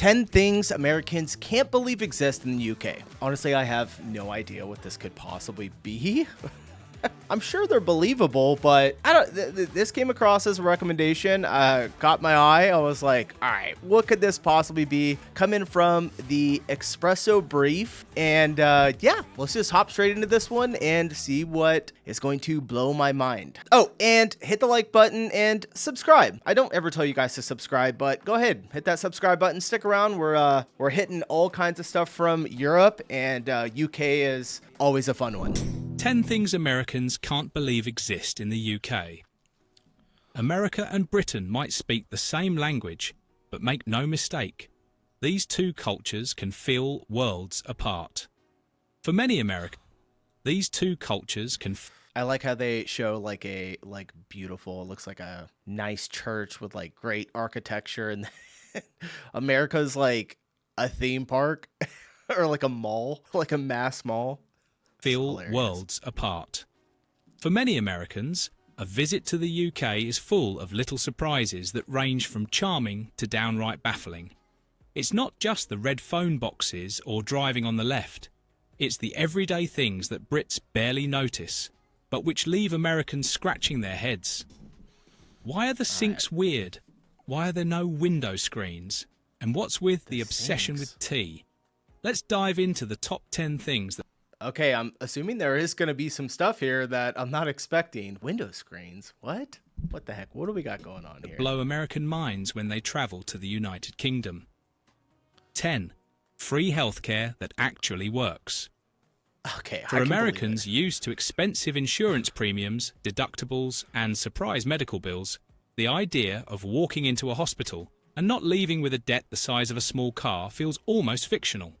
10 things Americans can't believe exist in the UK. Honestly, I have no idea what this could possibly be. I'm sure they're believable, but I don't. This came across as a recommendation. Caught my eye. I was like, all right, what could this possibly be? Coming from the Espresso Brief, and yeah, let's just hop straight into this one and see what is going to blow my mind. Oh, and hit the like button and subscribe. I don't ever tell you guys to subscribe, but go ahead, hit that subscribe button. Stick around. We're hitting all kinds of stuff from Europe, and UK is always a fun one. 10 things Americans can't believe exist in the UK. America and Britain might speak the same language, but make no mistake, these two cultures can feel worlds apart. For many Americans, these two cultures can... I like how they show like beautiful, it looks like a nice church with like great architecture, and America's like a theme park or like a mall, like a mass mall. Feel worlds apart. For many Americans, a visit to the UK is full of little surprises that range from charming to downright baffling. It's not just the red phone boxes or driving on the left. It's the everyday things that Brits barely notice, but which leave Americans scratching their heads. Why are the sinks weird? Why are there no window screens? And what's with the obsession with tea? Let's dive into the top 10 things that... Okay, I'm assuming there is going to be some stuff here that I'm not expecting. Window screens? What? What the heck? What do we got going on here? Blow American minds when they travel to the United Kingdom. 10. Free healthcare that actually works. Okay, for Americans used to expensive insurance premiums, deductibles, and surprise medical bills, the idea of walking into a hospital and not leaving with a debt the size of a small car feels almost fictional.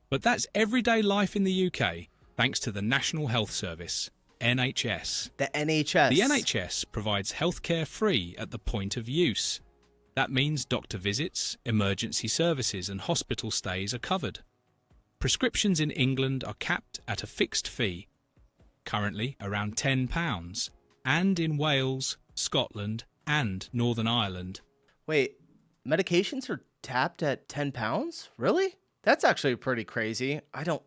But that's everyday life in the UK, thanks to the National Health Service, NHS. The NHS. The NHS provides healthcare free at the point of use. That means doctor visits, emergency services and hospital stays are covered. Prescriptions in England are capped at a fixed fee, currently around £10, and in Wales, Scotland and Northern Ireland. Wait, medications are tapped at £10? Really? That's actually pretty crazy. I don't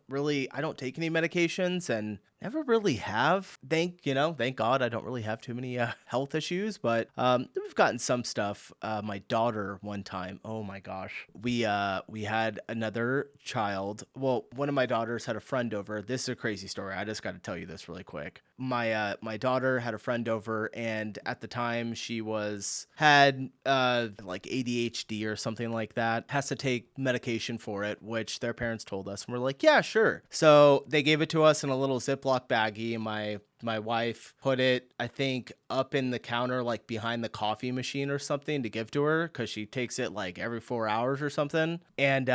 take any medications and never really have. Thank God I don't really have too many health issues, but we've gotten some stuff. My daughter one time, oh my gosh, we had another child. Well, one of my daughters had a friend over. This is a crazy story. I just got to tell you this really quick. My daughter had a friend over, and at the time she had like ADHD or something like that. Has to take medication for it, which their parents told us, and we're like, yeah, sure. So they gave it to us in a little Ziploc baggie, and my wife put it, I think, up in the counter, like behind the coffee machine or something, to give to her because she takes it like every 4 hours or something. And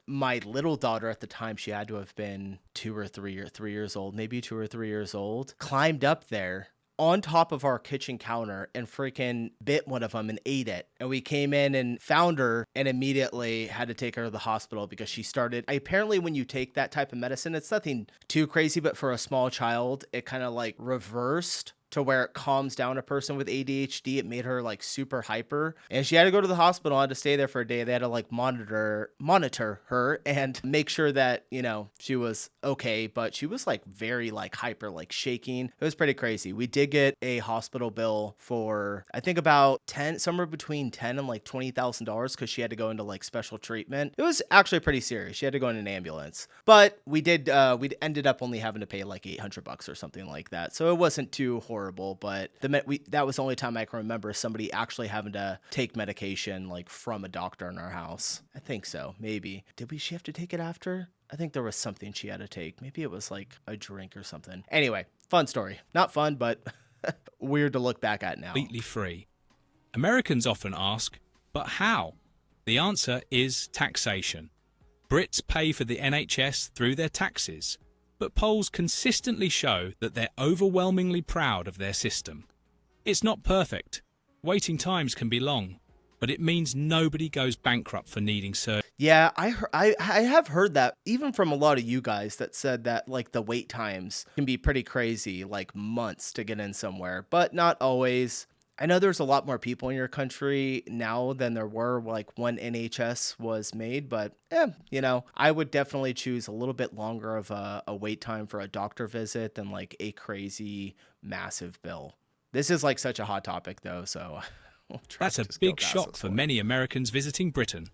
my little daughter at the time, she had to have been 2 or 3 years old, maybe 2 or 3 years old, climbed up there on top of our kitchen counter and freaking bit one of them and ate it. And we came in and found her and immediately had to take her to the hospital because she started, apparently when you take that type of medicine, it's nothing too crazy, but for a small child, it kind of like reversed to where it calms down a person with ADHD. It made her like super hyper, and she had to go to the hospital. I had to stay there for a day. They had to like monitor her and make sure that, she was okay, but she was like very like hyper, like shaking. It was pretty crazy. We did get a hospital bill for, I think about somewhere between $10,000 and like $20,000 because she had to go into like special treatment. It was actually pretty serious. She had to go in an ambulance, but we ended up only having to pay like $800 or something like that. So it wasn't too horrible. But that was the only time I can remember somebody actually having to take medication like from a doctor in our house. I think so, maybe. Did she have to take it after? I think there was something she had to take. Maybe it was like a drink or something. Anyway, fun story. Not fun, but weird to look back at now. Completely free. Americans often ask, but how? The answer is taxation. Brits pay for the NHS through their taxes. But polls consistently show that they're overwhelmingly proud of their system. It's not perfect. Waiting times can be long, but it means nobody goes bankrupt for needing surgery. Yeah, I have heard that even from a lot of you guys that said that like the wait times can be pretty crazy, like months to get in somewhere, but not always. I know there's a lot more people in your country now than there were like when NHS was made, but I would definitely choose a little bit longer of a wait time for a doctor visit than like a crazy massive bill. This is like such a hot topic though, so we'll try That's to a just go big past shock this for one. many Americans visiting Britain.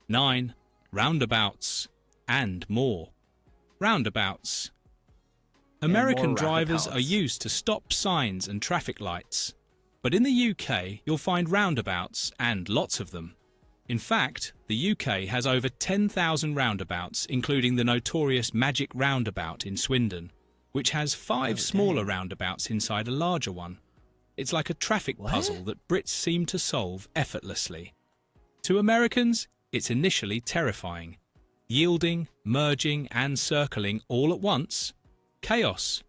9. Roundabouts and more. Roundabouts. And more American drivers are roundabouts. used to stop signs and traffic lights. But in the UK, you'll find roundabouts and lots of them. In fact, the UK has over 10,000 roundabouts, including the notorious Magic Roundabout in Swindon, which has 5 smaller roundabouts inside a larger one. It's like a traffic What? puzzle that Brits seem to solve effortlessly. To Americans, it's initially terrifying. Yielding, merging and circling all at once. Chaos.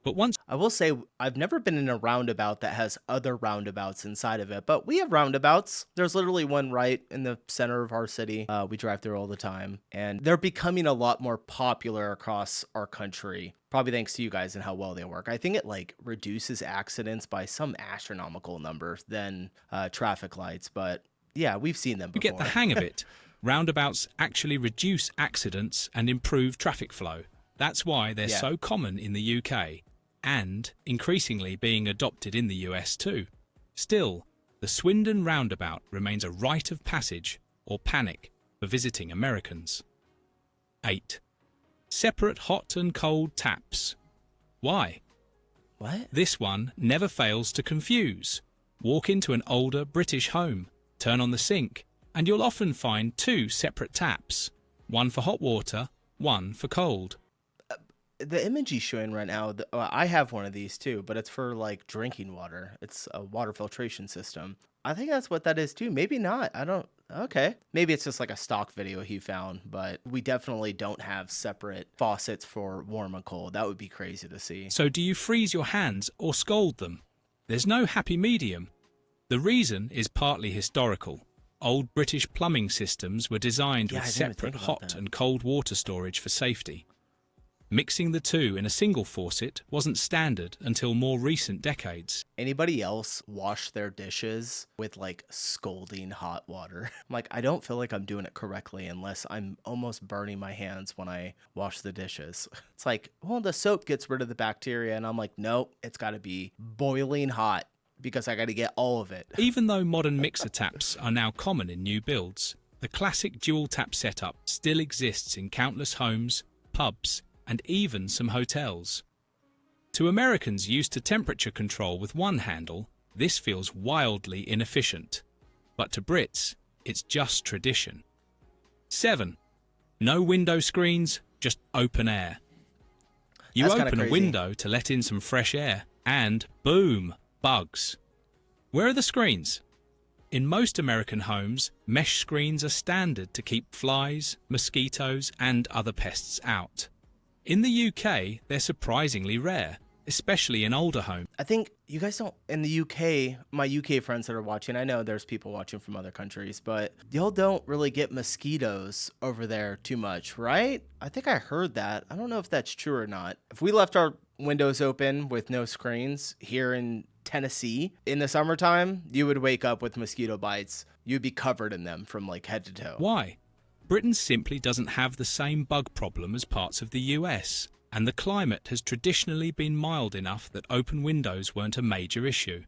But once I will say I've never been in a roundabout that has other roundabouts inside of it, but we have roundabouts. There's literally one right in the center of our city. We drive through all the time, and they're becoming a lot more popular across our country. Probably thanks to you guys and how well they work. I think it like reduces accidents by some astronomical number than traffic lights, but yeah, we've seen them you before. get the hang of it, roundabouts actually reduce accidents and improve traffic flow. That's why they're so common in the UK. And increasingly being adopted in the US too. Still, the Swindon roundabout remains a rite of passage or panic for visiting Americans. 8. Separate hot and cold taps. Why? What? This one never fails to confuse. Walk into an older British home, turn on the sink, and you'll often find 2 separate taps. One for hot water, one for cold. The image he's showing right now, I have one of these too, but it's for like drinking water. It's a water filtration system. I think that's what that is too. Maybe not. I don't. Okay. Maybe it's just like a stock video he found, but we definitely don't have separate faucets for warm and cold. That would be crazy to see. So do you freeze your hands or scald them? There's no happy medium. The reason is partly historical. Old British plumbing systems were designed with I didn't even separate think about hot that. and cold water storage for safety. Mixing the two in a single faucet wasn't standard until more recent decades. Anybody else wash their dishes with like scalding hot water? Like, I don't feel like I'm doing it correctly unless I'm almost burning my hands when I wash the dishes. It's like, well, the soap gets rid of the bacteria. And I'm like, nope, it's got to be boiling hot because I got to get all of it. Even though modern mixer taps are now common in new builds, the classic dual tap setup still exists in countless homes, pubs, and even some hotels. To Americans used to temperature control with one handle, this feels wildly inefficient. But to Brits, it's just tradition. 7. No window screens, just open air. You That's kinda open a crazy. window to let in some fresh air, and boom, bugs. Where are the screens? In most American homes, mesh screens are standard to keep flies, mosquitoes, and other pests out. In the UK, they're surprisingly rare, especially in older homes. I think you guys don't, in the UK, my UK friends that are watching, I know there's people watching from other countries, but y'all don't really get mosquitoes over there too much, right? I think I heard that. I don't know if that's true or not. If we left our windows open with no screens here in Tennessee in the summertime, you would wake up with mosquito bites. You'd be covered in them from like head to toe. Why? Britain simply doesn't have the same bug problem as parts of the US, and the climate has traditionally been mild enough that open windows weren't a major issue.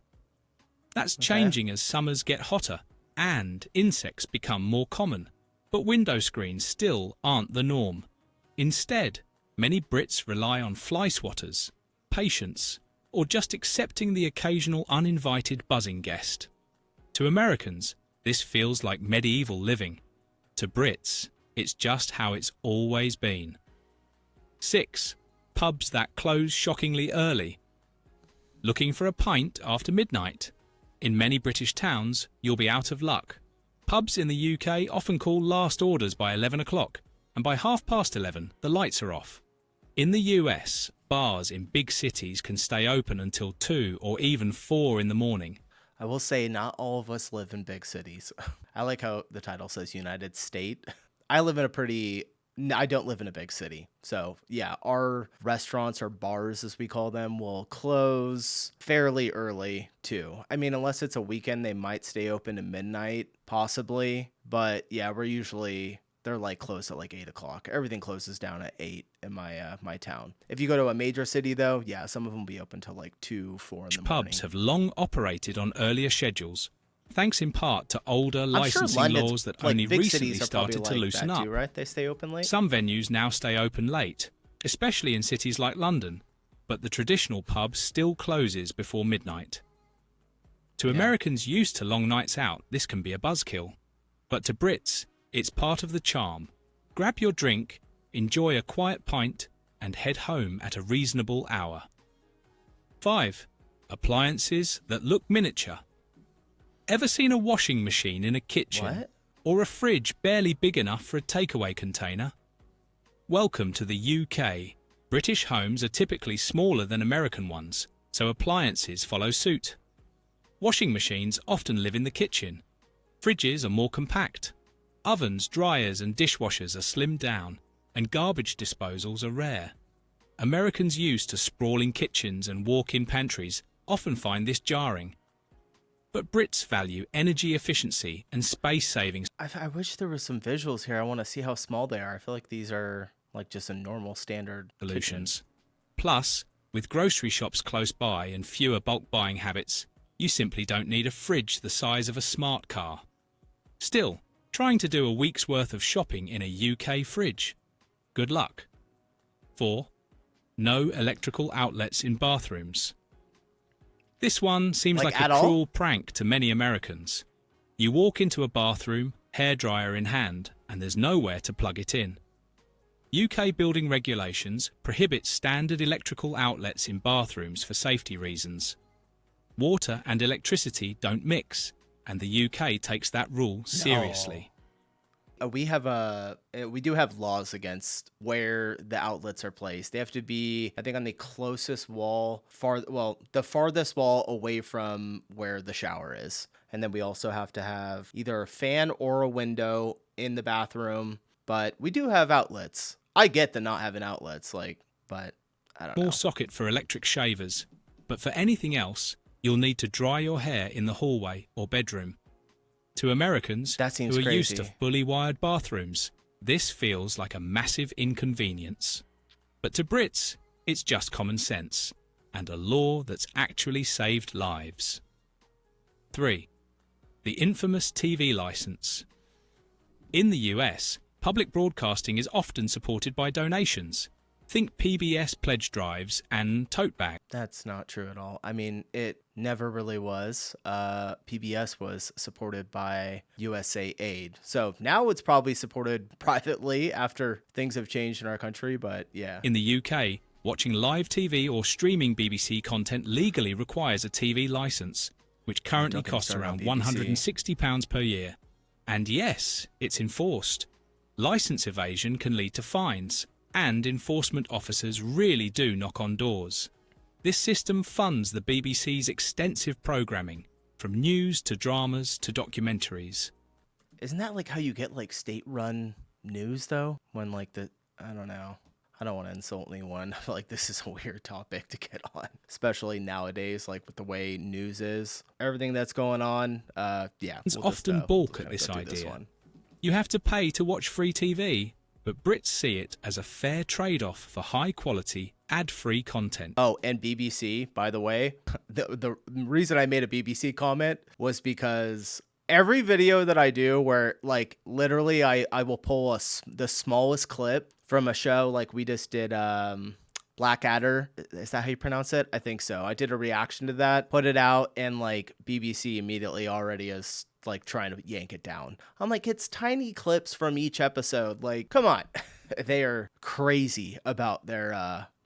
That's changing as summers get hotter and insects become more common, but window screens still aren't the norm. Instead, many Brits rely on fly swatters, patience, or just accepting the occasional uninvited buzzing guest. To Americans, this feels like medieval living. To Brits, it's just how it's always been. 6. Pubs that close shockingly early. Looking for a pint after midnight? In many British towns, you'll be out of luck. Pubs in the UK often call last orders by 11 o'clock, and by 11:30, the lights are off. In the US, bars in big cities can stay open until 2 or even 4 in the morning. I will say not all of us live in big cities. I like how the title says United State. I live in a pretty I don't live in a big city. So, yeah, our restaurants or bars, as we call them, will close fairly early too. I mean, unless it's a weekend, they might stay open to midnight, possibly. But yeah, they're like closed at like 8 o'clock. Everything closes down at 8 in my town. If you go to a major city, though, yeah, some of them will be open till like 2, 4 in the morning. Pubs have long operated on earlier schedules, thanks in part to older I'm sure licensing laws that like, only big recently cities are started probably to like loosen that up. too, right? They stay open late. Some venues now stay open late, especially in cities like London, but the traditional pub still closes before midnight. To Americans used to long nights out, this can be a buzzkill. But to Brits, it's part of the charm. Grab your drink, enjoy a quiet pint, and head home at a reasonable hour. 5. Appliances that look miniature. Ever seen a washing machine in a kitchen? What? Or a fridge barely big enough for a takeaway container? Welcome to the UK. British homes are typically smaller than American ones, so appliances follow suit. Washing machines often live in the kitchen. Fridges are more compact. Ovens, dryers and dishwashers are slimmed down, and garbage disposals are rare. Americans used to sprawling kitchens and walk-in pantries often find this jarring. But Brits value energy efficiency and space savings. I wish there was some visuals here. I want to see how small they are. I feel like these are like just a normal standard Solutions. kitchen. Plus, with grocery shops close by and fewer bulk buying habits, you simply don't need a fridge the size of a smart car. Still, trying to do a week's worth of shopping in a UK fridge? Good luck. 4. No electrical outlets in bathrooms. This one seems like a cruel prank to many Americans. You walk into a bathroom, hairdryer in hand, and there's nowhere to plug it in. UK building regulations prohibit standard electrical outlets in bathrooms for safety reasons. Water and electricity don't mix, and the UK takes that rule seriously. We do have laws against where the outlets are placed. They have to be, I think, on the closest wall, the farthest wall away from where the shower is. And then we also have to have either a fan or a window in the bathroom. But we do have outlets. I get the not having outlets, but I don't know. Small socket for electric shavers, but for anything else, you'll need to dry your hair in the hallway or bedroom. To Americans who are used to fully wired bathrooms, this feels like a massive inconvenience. But to Brits, it's just common sense, and a law that's actually saved lives. 3. The infamous TV license. In the US, public broadcasting is often supported by donations. Think PBS pledge drives and tote bags. That's not true at all. I mean, it never really was. PBS was supported by USA Aid. So now it's probably supported privately after things have changed in our country, but yeah. In the UK, watching live TV or streaming BBC content legally requires a TV license, which currently costs around £160 per year. And yes, it's enforced. License evasion can lead to fines, and enforcement officers really do knock on doors. This system funds the BBC's extensive programming, from news to dramas to documentaries. Isn't that like how you get like state-run news though? When I don't know. I don't want to insult anyone. I feel like this is a weird topic to get on, especially nowadays, like with the way news is, everything that's going on. It's often balk at this idea. You have to pay to watch free TV, but Brits see it as a fair trade-off for high-quality, ad-free content. Oh, and BBC, by the way, the reason I made a BBC comment was because every video that I do where, like, literally I will pull the smallest clip from a show, like we just did Blackadder. Is that how you pronounce it? I think so. I did a reaction to that, put it out, and, like, BBC immediately already is like trying to yank it down. I'm like, it's tiny clips from each episode. Like, come on. They are crazy about their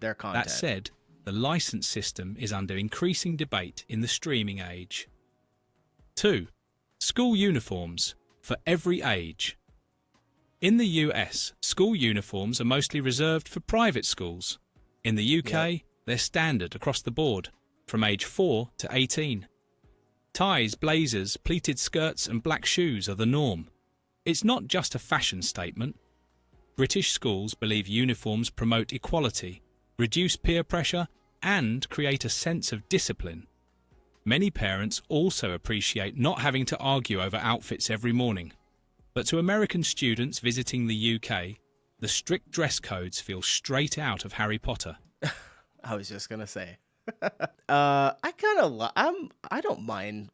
content. That said, the license system is under increasing debate in the streaming age. 2. School uniforms for every age. In the US, school uniforms are mostly reserved for private schools. In the UK, they're standard across the board, from age 4 to 18. Ties, blazers, pleated skirts and black shoes are the norm. It's not just a fashion statement. British schools believe uniforms promote equality, reduce peer pressure, and create a sense of discipline. Many parents also appreciate not having to argue over outfits every morning. But to American students visiting the UK, the strict dress codes feel straight out of Harry Potter. I was just gonna say. I don't mind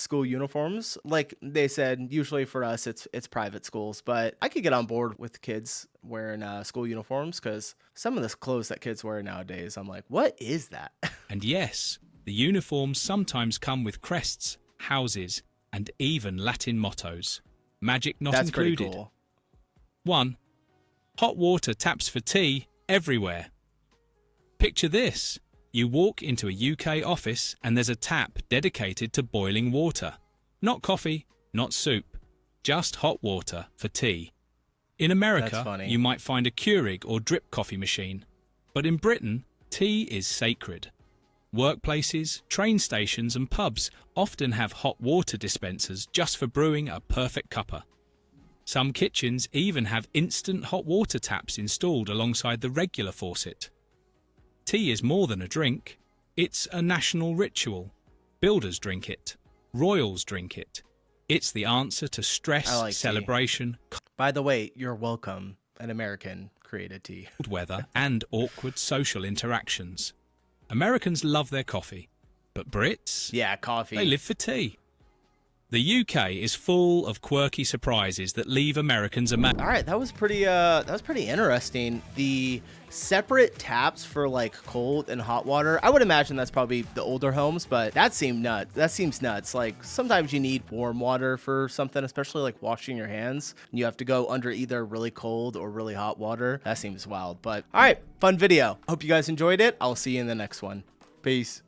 school uniforms. Like they said, usually for us it's private schools, but I could get on board with kids wearing school uniforms because some of the clothes that kids wear nowadays, I'm like, what is that? And yes, the uniforms sometimes come with crests, houses, and even Latin mottos. Magic not That's included. pretty cool. 1. Hot water taps for tea everywhere. Picture this. You walk into a UK office and there's a tap dedicated to boiling water. Not coffee, not soup, just hot water for tea. In America, you might find a Keurig or drip coffee machine. But in Britain, tea is sacred. Workplaces, train stations and pubs often have hot water dispensers just for brewing a perfect cuppa. Some kitchens even have instant hot water taps installed alongside the regular faucet. Tea is more than a drink. It's a national ritual. Builders drink it. Royals drink it. It's the answer to stress, celebration. By the way, you're welcome. An American created tea. Cold weather and awkward social interactions. Americans love their coffee, but Brits? Yeah, coffee. They live for tea. The UK is full of quirky surprises that leave Americans amazed. All right, that was pretty interesting. The separate taps for like cold and hot water. I would imagine that's probably the older homes, but that seems nuts. That seems nuts. Like sometimes you need warm water for something, especially like washing your hands. And you have to go under either really cold or really hot water. That seems wild. But all right, fun video. Hope you guys enjoyed it. I'll see you in the next one. Peace.